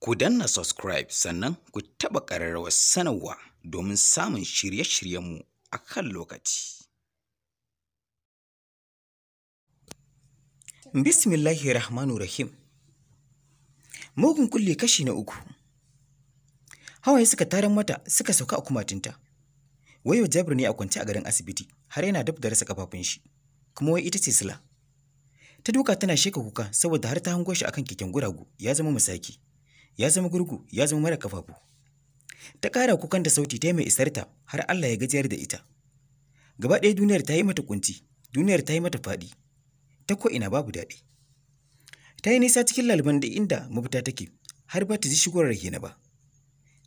Ku danna subscribe sannan ku taɓa ƙararrawar sanarwa domin samun shirye-shiryenmu a kan lokaci. Bismillahirrahmanirrahim. Mugun kulli kashi na 3. Hawaye suka taran mata suka sauka a kumatinta. Wayo Jabir ne a kwance a garin asibiti har yana dab da rasa kafafun shi, kuma wai ita ce Sila. Ta duka tana sheka kuka saboda har ta hango shi akan keken guragu ya zama musaki. Ya zama gurgu, ya zama mara kafafu. Ta ƙara kukan da sauti ta yi mai isarta har Allah ya gajiyar da ita. Gaba ɗaya duniyar ta yi mata kunci, duniyar ta yi mata faɗi, ta ko'ina babu daɗi. Ta yi nisa cikin laliban da inda mafita take har ba ta ji shigowar Rahina ba.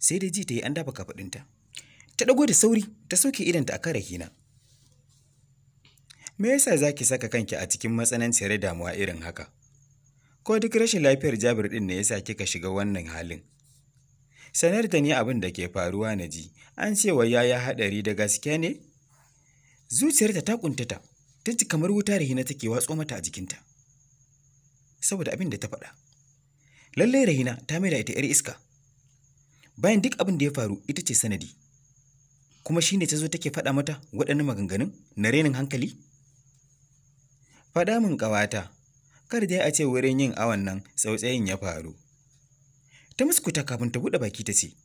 Sai dai ji ta yi an dafa kafaɗinta. Ta ɗago da sauri ta sauke idanta a kan Rahina. Me yasa za ki saka kanki a cikin matsananciyar damuwa irin haka? Ko duk rashin lafiyar Jabir ɗin ne yasa kika shiga wannan halin? Sanar da ni abin da ke faruwa na ji, an ce wa yaya haɗari da gaske ne? Zuciyarta ta ƙuntata, ta ji kamar wuta Rahina take watso mata a jikinta. Saboda abin da ta faɗa. Lallai Rahina ta maida ita 'yar iska. Bayan duk abin da ya faru ita ce sanadi. Kuma shi ne ta zo take faɗa mata waɗannan maganganun na renin hankali? Faɗa min ƙawata. Kar dai a ce wurin yin awon nan tsautsayin ya faru. Ta muskuta kafin ta buɗe baki ta ce,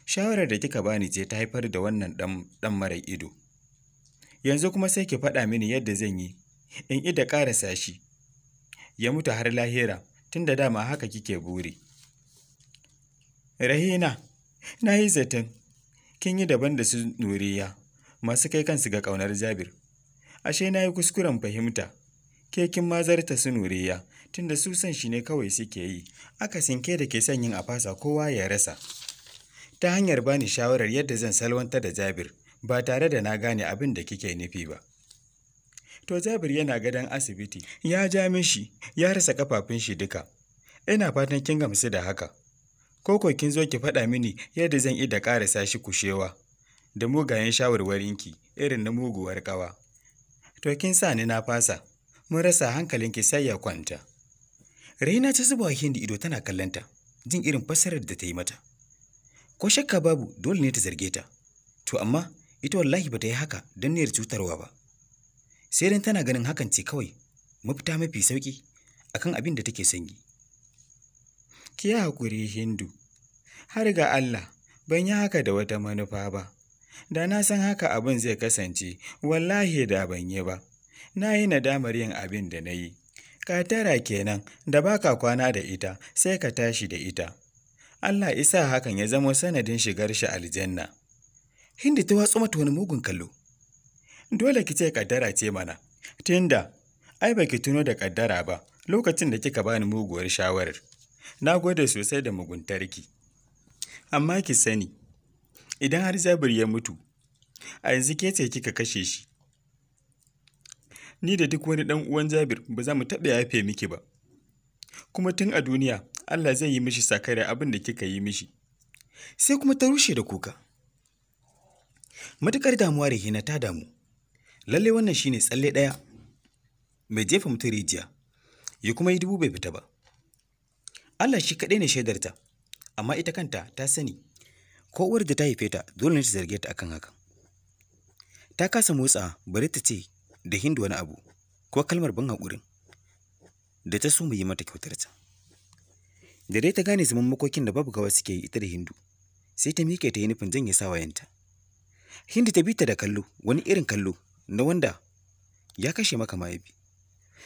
shawarar da kika bani ce ta haifar da wannan ɗan mara ido. Yanzu kuma sai ki faɗa mini yadda zan yi in ida ƙarasa shi, ya mutu har lahira tun da dama haka kike buri. Rahina, na yi zaton kin yi daban da su Nuriya masu kai kansu ga ƙaunar Jabir. Ashe na yi kuskuren fahimta. Ke kin mazarta su Nuriya, tunda su san shi ne kawai suke yi, akasin ke da ke son yin a fasa kowa ya rasa. Ta hanyar bani shawarar yadda zan salwantar da Jabir, ba tare da na gane abin da kike nufi ba. To Jabir yana gadon asibiti, ya ja mishi, ya rasa kafafun shi duka. Ina fatan kin gamsu da haka. Koko kin zo ki faɗa mini yadda zan ida ƙarasa shi kushewa, da mugayen shawarwarinki irin na muguwar ƙawa. To kin sa ni na fasa. Mun rasa hankalinki sai ya kwanta. Rahina ta zuba wa Hindi ido tana kallanta, jin irin fassarar da ta yi mata. Ko shakka babu dole ne ta zarge ta. To amma ita wallahi ba ta yi haka don niyyar cutarwa ba. Sai dan tana ganin hakan ce kawai mafita mafi sauki akan abin da take son yi. Ki yi hakuri Hindu. Har ga Allah ban yi haka da wata manufa ba. Da na san haka abin zai kasance, wallahi da ban yi ba. Na yi nadamar yin abin da na yi. Katara kenan da baka kwana da ita sai ka tashi da ita. Allah isa hakan ya zama sanadin shigar shi aljanna. Hindi ta watsu mata wani mugun kallo. Dole ki ce kaddara ce mana, tunda ai baki tuno da kaddara ba lokacin da kika bani muguwar shawarar. Na gode sosai da muguntarki. Amma ki sani, idan har Jabir ya mutu, a yanzu ke ce kika kashe shi. Ni da duk wani ɗan uwan Jabir ba za mu taɓa yafe miki ba. Kuma tun a duniya Allah zai yi mishi sakare abin da kika yi mishi. Sai kuma ta rushe da kuka. Matuƙar damuwa Rahina ta damu. Lalle wannan shine tsalle ɗaya mai jefa mutum rijiya, ya kuma yi 1000 bai fita ba. Allah shi kaɗai ne shaidarta, amma ita kanta ta sani ko uwar da ta haife ta dole ne ta zarge ta akan haka. Ta kasa motsa bari ta ce da Hindu wani abu ko kalmar ban haƙurin da ta so mu yi mata kyautarta. Da dai ta gane zaman makokin da babu gawa suke yi ita da Hindu, sai ta miƙe ta yi nufin janye sawayenta. Hindu ta bi ta da kallo, wani irin kallo na wanda ya kashe maka mahaifi.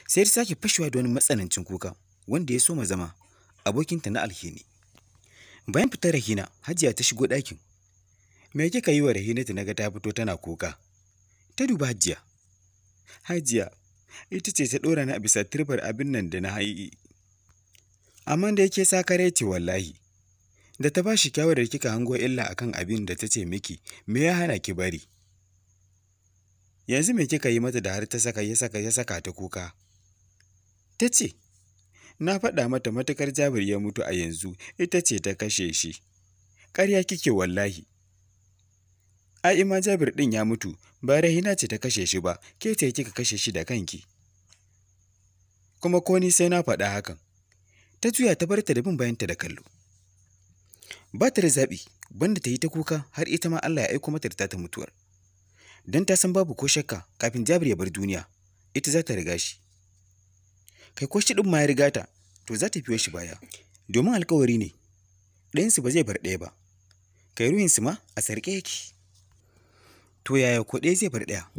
Sai ta sake fashewa da wani matsanancin kuka wanda ya so ma zama abokinta na alheri. Bayan fitar Rahina, Hajiya ta shigo ɗakin. Me kika yi wa Rahinatu na ga ta fito tana kuka? Ta duba Hajiya. Hajiya, ita ce ta ɗora ni a bisa turbar abin nan da na haihi. Amma da yake sakare ce wallahi. Da ta ba shi kyawarar kika hango illa akan abin da ta ce miki, me ya hana ki bari? Yanzu me kika yi mata da har ta saka ta kuka? Ta ce, na faɗa mata matukar Jabir ya mutu a yanzu, ita ce ta kashe shi. Ƙarya kike wallahi. Ai ma Jabir ɗin ya mutu, ba Rahina ce ta kashe shi ba, ke ce kika kashe shi da kanki. Kuma ko ni sai na faɗa hakan. Ta juya ta bar ta da bin bayanta da kallo. Ba ta da zaɓi banda ta yi ta kuka har ita ma Allah ya aiko mata da ta mutuwar. Don ta san babu ko shakka kafin Jabir ya bar duniya, ita za ta riga shi. Kai ko shi ɗin ma ya riga ta, to za ta biyo shi baya. Domin alkawari ne, ɗayansu ba zai bar ɗaya ba. Kai ruhinsu ma a sarƙe yake. To yaya ko ɗaya zai bar ɗaya?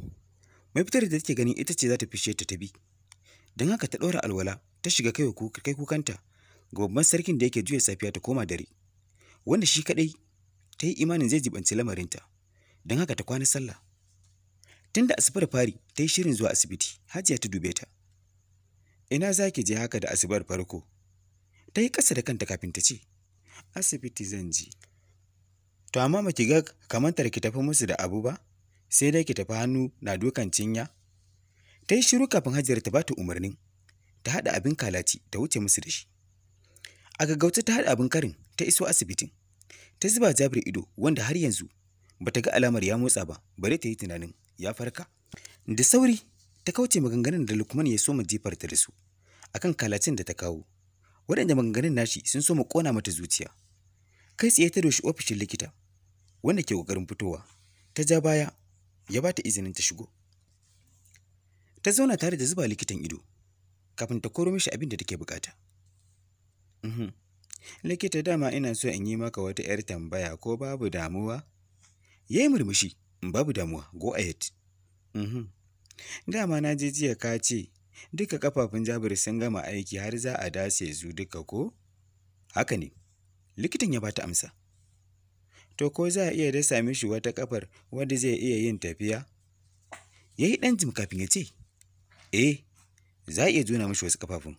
Mafitar da take ganin ita ce za ta fishe ta bi. Don haka ta ɗora alwala ta shiga kai kukanta ga babban sarkin da yake juya safiya ta koma dare, wanda shi kaɗai ta yi imanin zai jibanci lamarinta. Don haka ta kwana sallah. Tun da asubar fari ta yi shirin zuwa asibiti, Hajiya ta dube ta. Ina za ki je haka da asubar farko? Ta yi ƙasa da kanta kafin ta ce, asibiti zan je. To amma ba ki ga kamantar ki tafi musu da abu ba, sai dai ki tafi hannu na dukan cinya? Ta yi shiru kafin Hajiyar ta ba ta umarnin ta haɗa abin kalaci ta wuce musu da shi. A gaggauta ta haɗa abin karin ta iso asibitin. Ta zuba Jabir ido wanda har yanzu ba ta ga alamar ya motsa ba, bare ta yi tunanin ya farka. Da sauri ta kauce maganganun da Lukman ya so jifarta da su akan kalacin da ta kawo, waɗanda maganganun nashi sun so mu ƙona mata zuciya. Kai tsaye ta doshi ofishin likita wanda ke ƙoƙarin fitowa. Ta ja baya ya ba ta izinin ta shigo. Ta zauna tare da zuba likitan ido kafin ta koro mishi abin da take bukata. Likita, dama ina so in yi maka wata 'yar tambaya, ko babu damuwa? Ya yi murmushi. Babu damuwa, go ahead. Dama na ji jiya ka ce duka kafafun Jabir sun gama aiki har za a dase su duka ko? Haka ne, likitan ya bata amsa. To ko za a iya dasa mishi wata kafar wadda zai iya yin tafiya? Ya yi ɗan jim kafin ya ce, za a iya jona mishi wasu kafafun,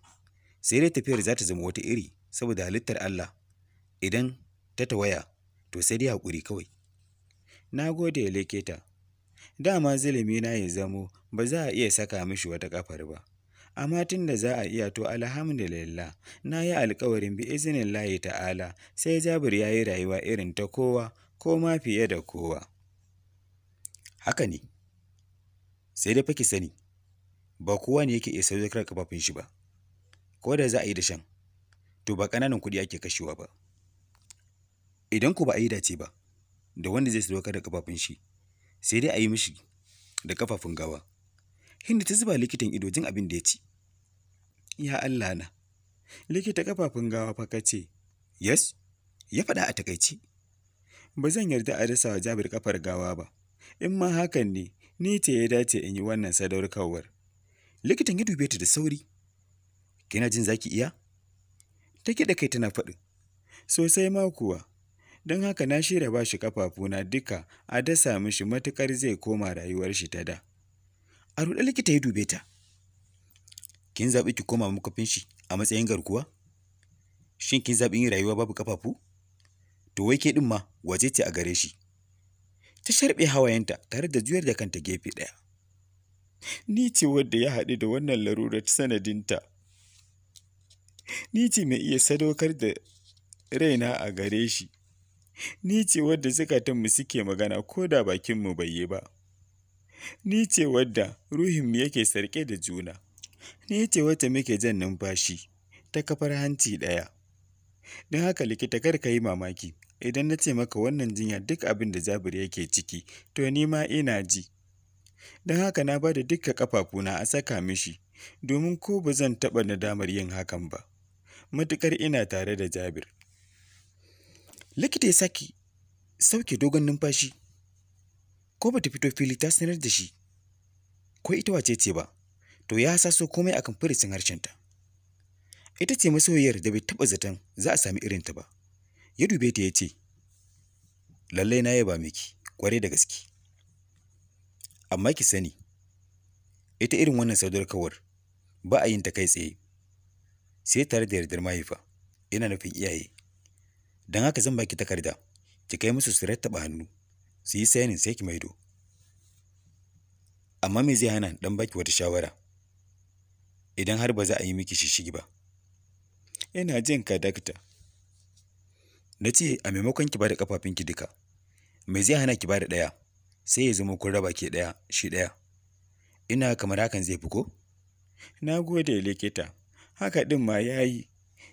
sai dai tafiyar za ta zama wata iri saboda halittar Allah. Idan ta tawaya, to sai dai haƙuri kawai. Na gode likita. Dama zulumi na ya zamo ba za a iya saka mishi wata kafar ba. Amma tun da za a iya, to alhamdulillah, na yi alkawarin bi izinillahi ta'ala sai Jabir ya yi rayuwa irin ta kowa ko ma fiye da kowa. Haka ne, sai dai fa ki sani, ba kowa ne yake iya sadaukar kafafun shi ba. Ko da za a yi da shan, to ba ƙananan kuɗi ake kashewa ba. Idan ku ba a yi dace ba da wanda zai sadaukar da kafafun shi, sai dai a yi mishi da kafafun gawa. Hindu ta zuba likitan ido jin abin da ya ci. Ya Allah na, likita, kafafun gawa fa ka ce? Yes, ya faɗa a takaici. Ba zan yarda a dasa wa Jabir kafar gawa ba. In ma hakan ne, ni ce ya dace in yi wannan sadaukarwar. Likitan ya dube ta da sauri. Kina jin zaki iya? Ta kiɗa kai tana faɗin. Sosai ma kuwa. Don haka na shirya ba shi kafafuna duka a dasa mishi matuƙar zai koma rayuwar shi ta da. A ruɗe likita ya dube ta. Kin zaɓi ki koma makwafin shi a matsayin garkuwa? Shin kin zaɓi yin rayuwa babu kafafu? To wai ke ɗin ma waje ce a gare shi? Ta sharɓe hawayenta tare da juyar da kanta gefe ɗaya. Ni ce wadda ya haɗu da wannan larurar sanadinta. Ni ce mai iya sadaukar da raina a gare shi. Ni ce wadda zukatanmu suke magana ko da bakinmu bai yi ba. Ni ce wadda ruhinmu yake sarƙe da juna. Ni ce wadda muke jan numfashi ta kafar hanci ɗaya. Don haka likita, kar ka yi mamaki idan na ce maka wannan jinya duk abin da Jabir yake ciki, to ni ma ina ji. Don haka na ba da dukkan ƙafafuna a saka mishi, domin ko ba zan taɓa nadamar yin hakan ba, matuƙar ina tare da Jabir. Likita ya sake sauke dogon numfashi. Ko ba ta fito fili ta sanar da shi ko ita wace ce ba, to ya hasaso komai akan furicin harshenta. Ita ce masoyiyar da bai taɓa zaton za a sami irinta ba. Ya dube ta ya ce, lallai na yaba miki ƙwarai da gaske. Amma ki sani, ita irin wannan sadaukarwar ba a yin ta kai tsaye, sai tare da yardar mahaifa, ina nufin iyaye. Don haka zan baki takarda, ki kai musu su rattaba hannu, su yi sayanin sai ki maido. Amma me zai hana dan baki wata shawara, idan har ba za a yi miki shishigi ba? Ina jin ka, dakta. Na ce a maimakon ki bada kafafunki duka, me zai hana ki bada ɗaya, sai ya zama kun raba ke ɗaya shi ɗaya. Ina kamar hakan zai fi ko? Na gode likita, haka ɗin ma ya yi.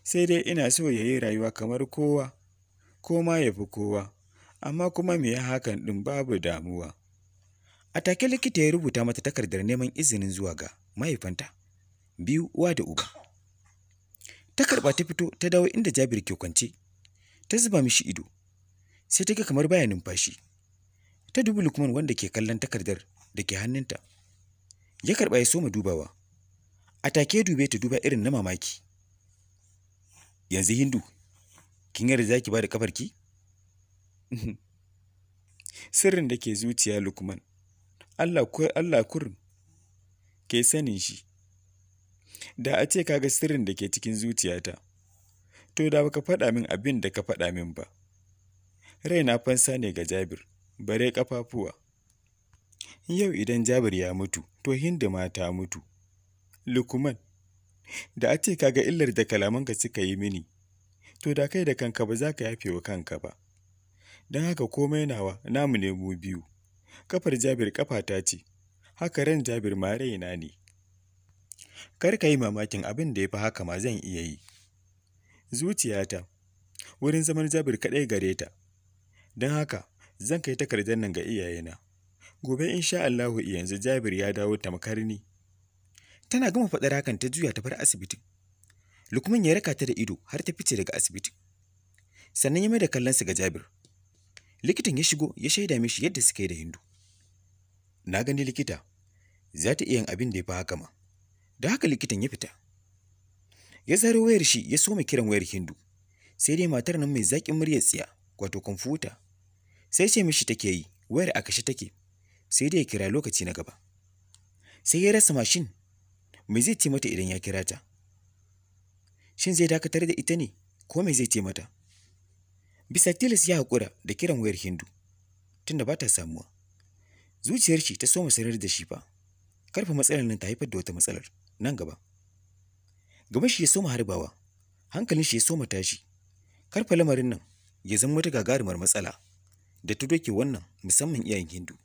sai dai ina so ya yi rayuwa kamar kowa, ko ma ya fi kowa, amma kuma me ya hakan ɗin babu damuwa. A take likita ya rubuta mata takardar neman izinin zuwa ga mahaifanta, biyu uwa da uba. Ta karɓa ta fito ta dawo inda Jabir ke kwance, ta zuba mishi ido, sai ta ga kamar baya numfashi. Ta dubi Lukman wanda ke kallon takardar da ke hannunta. Ya karɓa ya soma dubawa. A take ya dube ta duba irin na mamaki. Yanzu Hindu, kin yarda za ki ba da ƙafarki? Sirrin da ke zuciya Lukman, Allah kurin ke sanin shi. Da a ce kaga sirrin da ke cikin zuciyata, to da baka faɗa min abin da ka faɗa min ba. Raina fansa ne ga Jabir, bare ƙafafuwa. Yau idan Jabir ya mutu, to Hindu ma ta mutu. Lukman, da a ce kaga illar da kalamanka suka yi mini, to da kai da kanka ba za ka yafe wa kanka ba. Don haka komai nawa namu ne mu biyu. Kafar Jabir ƙafata ce, haka ran Jabir ma raina ne. Kar ka yi mamakin abin da ya fi haka ma zan iya yi. Zuciyata, wurin zaman Jabir kaɗai gare ta. Don haka zan kai takardar nan ga iyayena. Gobe insha Allahu yanzu Jabir ya dawo tamkar ni. Tana gama faɗar hakan ta juya ta bar asibitin. Lukman ya raka ta da ido har ta fice daga asibitin. Sannan ya mai da kallonsa ga Jabir. Likitan ya shigo ya shaida mishi yadda suka yi da Hindu. Na gani likita, za ta iya yin abin da ya fi haka ma. Da haka likitan ya fita. Ya zaro wayar shi ya soma kiran wayar Hindu. Sai dai matar nan mai zaƙin muryar tsiya, wato kwamfuta. Sai ce mishi take yi, wayar a kashe take. Sai dai ya kira lokaci na gaba. Sai ya rasa mashin. Me zai ce mata idan ya kira ta? Shin zai dakatar da ita ne, ko me zai ce mata? Bisa tilas ya haƙura da kiran wayar Hindu, tunda ba ta samuwa. Zuciyar shi ta soma sanar da shi fa, karfa matsalar nan ta haifar da wata matsalar nan gaba. Gaban shi ya soma harbawa, hankalin shi ya soma tashi, karfa lamarin nan ya zama wata gagarumar matsala da ta doke wannan musamman iyayen Hindu.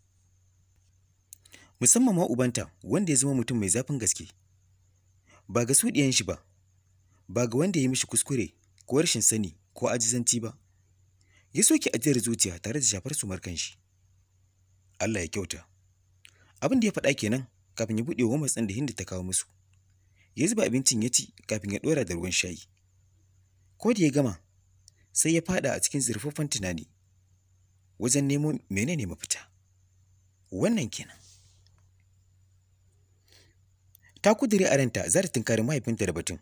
Musamman ma ubanta wanda ya zama mutum mai zafin gaske. Ba ga su ɗiyan shi ba, ba ga wanda ya yi mishi kuskure ko rashin sani ko ajizanci ba. Ya soke ajiyar zuciya tare da shafar sumar kanshi. Allah ya kyauta. Abin da ya faɗa kenan kafin ya buɗe wa matsan da Hindu ta kawo musu. Ya zuba abincin ya ci kafin ya ɗora da ruwan shayi. Ko da ya gama, sai ya faɗa a cikin zurfaffen tunani wajen nemo menene mafita. Wannan kenan. Ta kudure a ranta za ta tunkari mahaifinta da batun.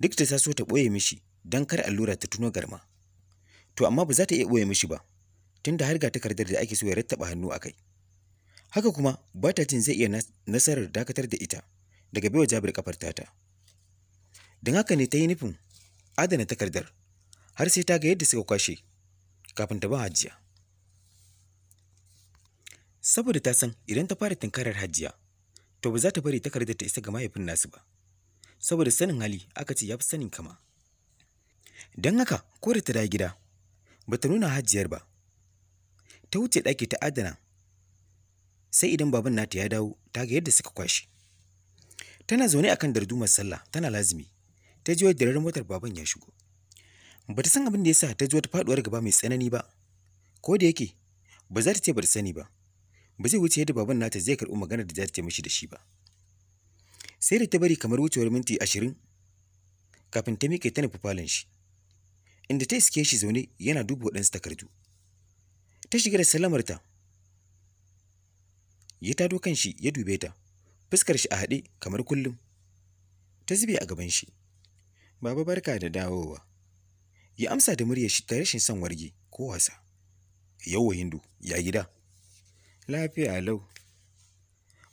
Duk da ta so ta ɓoye mishi don kar allura ta tuno garma. To amma ba za ta iya ɓoye mishi ba, tunda har ga takardar da ake so ya rattaba hannu a kai. Haka kuma ba ta jin zai iya nasarar dakatar da ita daga baiwa Jabir kafar tata. Don haka ne ta yi nufin adana takardar har sai ta ga yadda suka kwashe kafin ta ba Hajiya. Saboda ta san idan ta fara tunkarar Hajiya, to ba za ta bari takardar ta isa ga mahaifin nasu ba. Saboda sanin hali aka ce ya fi sanin kama. Don haka ko da ta dawo gida, ba ta nuna Hajiyar ba. Ta wuce ɗaki ta adana, sai idan baban nata ya dawo ta ga yadda suka kwashe. Tana zaune akan dardumar sallah tana lazimi, ta ji wadda motar baban ya shigo. Ba ta san abin da ya sa ta ji wata faɗuwar gaba mai tsanani ba, ko da yake ba za ta ce ba ta sani ba. Ba zai wuce yadda baban nata zai karɓi maganar da za ta ce mishi da shi ba. Sai da ta bari kamar wucewar minti 20 kafin ta miƙe ta nufi falon shi, inda ta iske shi zaune yana duba waɗansu takardu. Ta shiga da salamarta. Ya tado kan shi ya dube ta, fuskar shi a haɗe kamar kullum. Ta zube a gaban shi. Baba barka da dawowa. Ya amsa da muryar shi ta rashin son warge ko wasa. Yauwa Hindu, ya gida? Lafiya lau.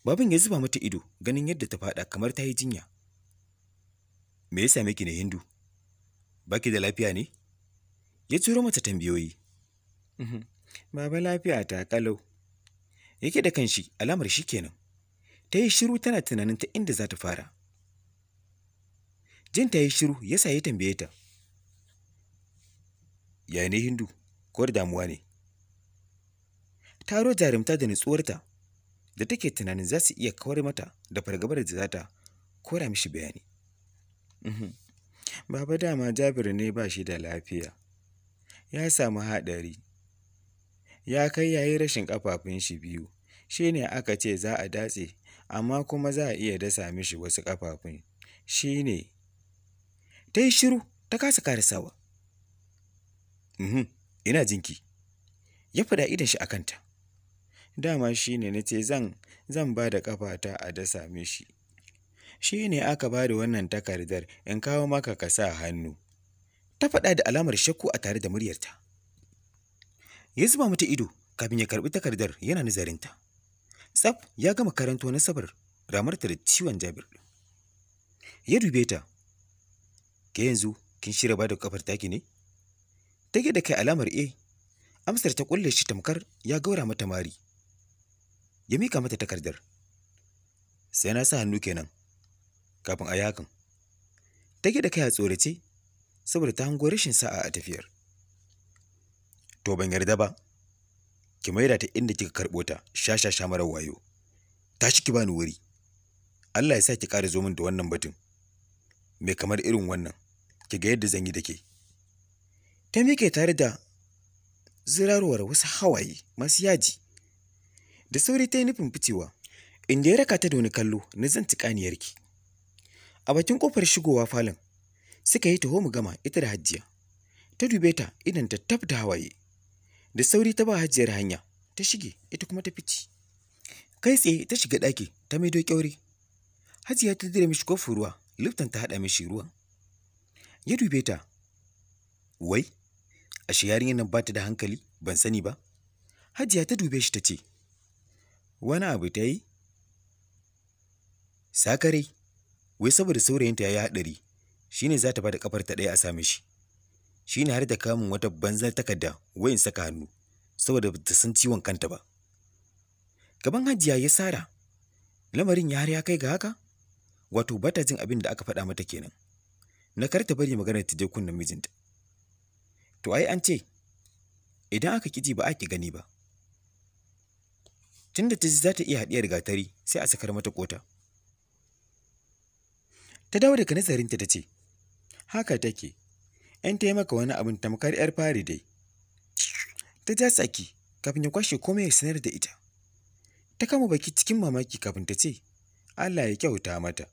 Baban ya zuba mata ido ganin yadda ta faɗa kamar ta yi jinya. Me ya same ki ne Hindu? Baki da lafiya ne? Ya turo mata tambayoyi. Baba lafiya ta kalau. Yake da kanshi alamar shi kenan. Ta yi shiru tana tunanin ta inda za ta fara. Jin ta yi shiru ya sa ya tambaye ta. Ya ne Hindu, ko da damuwa ne? Taro jarumta da nutsuwarta da take tunanin za su iya kawar mata da fargabar da za ta kora mishi bayani. Baba dama Jabir ne ba shi da lafiya. Ya samu haɗari. Ya kai yayi rashin ƙafafun shi biyu. Shi ne aka ce za a datse, amma kuma za a iya dasa mishi wasu ƙafafun. Shi ne. Ta yi shiru ta kasa karasawa. Ina jinki. Ya faɗa idon shi a kanta. Dama shi ne na ce zan ba da ƙafata a dasa mishi. Shi ne aka ba da wannan takardar in kawo maka ka sa hannu. Ta faɗa da alamar shakku a tare da muryarta. Ya zuba mata ido kafin ya karɓi takardar yana nazarinta. Tsaf ya gama karanto nasabar ramarta da ciwon Jabir. Ya dube ta. Ke yanzu kin shirya ba da ƙafar taki ne? Ta da kai alamar amsar ta kulle shi tamkar ya gaura mata mari. Ya mika mata takardar. Sai na sa hannu kenan kafin a yi hakan. Ta da kai a tsorace saboda ta hango rashin sa'a a tafiyar. To ban yarda ba. Ki maida ta inda kika karɓo ta, sha marar wayo. Tashi ki bani wuri. Allah ya sa ki ƙara zo min da wannan batun. Me kamar irin wannan, ki ga yadda zan yi da ke. Ta miƙe tare da zirarwar wasu hawaye masu yaji. Da sauri ta yi nufin ficewa, inda ya raka ta da wani kallo na zan tiƙaniyarki. A bakin ƙofar shigowa falon, suka yi taho mu gama ita da Hajiya. Ta dube ta idan ta tab da hawaye. Da sauri ta ba Hajiyar hanya, ta shige ita kuma ta fice. Kai tsaye ta shiga ɗaki ta maido ƙyaure. Hajiya ta dire mishi kofin ruwa, Lifton ta haɗa mishi ruwan. Ya dube ta. Wai, ashe yarinyar nan ba ta da hankali, ban sani ba. Hajiya ta dube shi ta ce, wani abu ta yi? Sakare, wai saboda saurayinta ya yi haɗari, shi ne za ta ba da ƙafarta ɗaya a sa mishi. Shi ne har da kamun wata banzar takarda wai in saka hannu, saboda ba ta san ciwon kanta ba. Gaban Hajiya ya sara, lamarin ya har ya kai ga haka? Wato ba ta jin abin da aka faɗa mata kenan. Na kar ta bari maganar ta je kunnen mijinta. To ai an ce, idan aka ƙi ji ba a ƙi gani ba. Tunda ta ji za ta iya haɗiyar gatari sai a sakar mata ƙota. Ta dawo daga nazarinta ta ce, haka take, ‘yan ta yi maka wani abin tamkar ‘yar fari dai. Ta ja tsaki kafin ya kwashe komai ya sanar da ita. Ta kama baki cikin mamaki kafin ta ce, Allah ya kyauta mata.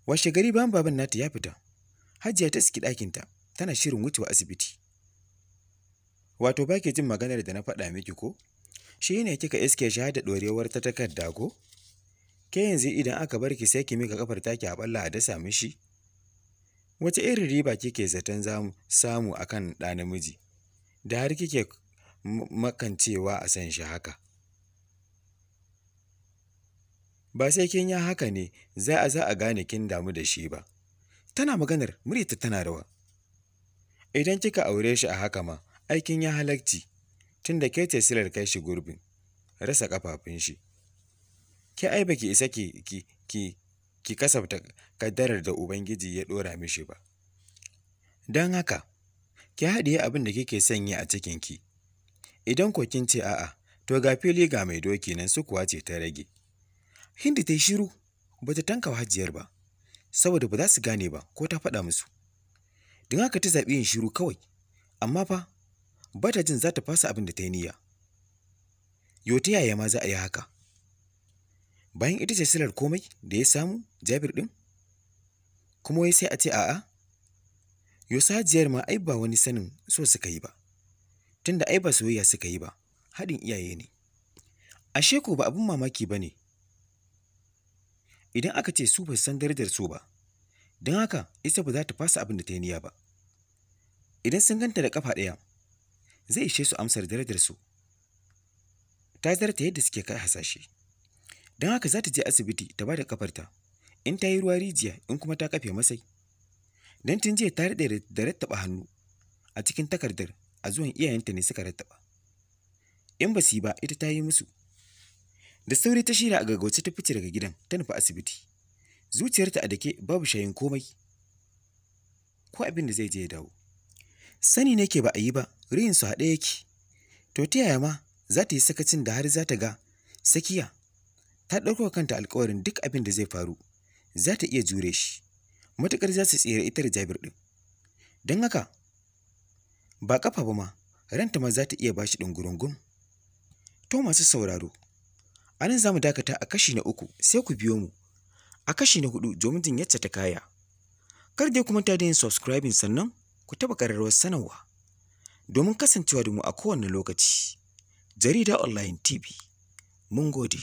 Washe gari bayan baban nata ya fita, Hajiya ta saki ɗakinta tana shirin wucewa asibiti. Wato ba ke jin maganar da na faɗa miki ko? Shi ne kika iske shi da ɗorewar ta takarda ko? Ke yanzu idan aka bar ki sai ki mika kafar taki a ɓalla a dasa mishi? Wace irin riba kike zaton samu akan ɗa namiji, da har kike makancewa a san shi haka? Ba sai kin yi haka ne za a gane kin damu da shi ba. Tana maganar muryarta tana rawa. Idan kika aure shi a haka ma, aikin ya halacci, tunda ke ce silar kai shi gurbin rasa ƙafafun shi. Ke ai baki isa ki kasafta kaddarar da Ubangiji ya ɗora mishi ba. Don haka, ki haɗiye abin da kike sanya a cikinki. Idan ko kin ce a'a, to ga fili ga mai doki nan su kuwa ce ta rage. Hindi ta yi shiru, ba ta tanka Hajiyar ba, saboda ba za su gane ba ko ta faɗa musu. Don haka ta zaɓi yin shiru kawai, amma fa ba ta jin za ta fasa abin da ta yi niyya. Yo ta yaya ma za a yi haka? Bayan ita ce silar komai da ya samu Jabir ɗin? Kuma wai sai a ce a'a? Yo sa Hajiyar ma ai ba wani sanin so suka yi ba, tunda ai ba soyayya suka yi ba, haɗin iyaye ne. Ashe ko ba abin mamaki ba ne idan aka ce su ba san darajar so ba, don haka ita ba za ta fasa abin da ta yi niyya ba. Idan sun ganta da ƙafa ɗaya, zai ishe su amsar darajar su. Ta zarta yadda suke kai hasashe. Don haka za ta je asibiti ta ba da ƙafarta, in ta yi ruwa rijiya in kuma ta kafe masai. Don tun jiya ta daɗe da rattaba hannu a cikin takardar a zuwan iyayenta ne suka rattaba. In ba su yi ba ita ta yi musu. Da sauri ta shirya a gaggauce ta fice daga gidan ta nufi asibiti. Zuciyarta a dake babu shayin komai. Ko abin da zai je ya dawo. Sani ne ke ba a yi ba, su haɗe yake. To ta yaya ma za ta yi sakacin da har za ta ga Sakiya ta ɗauko kanta alkawarin duk abin da zai faru za ta iya jure shi, matuƙar za su tsira ita da Jabir ɗin. Don haka, ba ƙafa ba ma, ranta ma za ta iya bashi ɗungurungun. To masu sauraro, a nan za mu dakata a kashi na 3, sai ku biyo mu a kashi na 4 domin jin yadda ta kaya. Kar dai ku manta da yin subscribing sannan ku taɓa ƙararrawar sanarwa domin kasancewa da mu a kowane lokaci. Jarida Online TV, mun gode.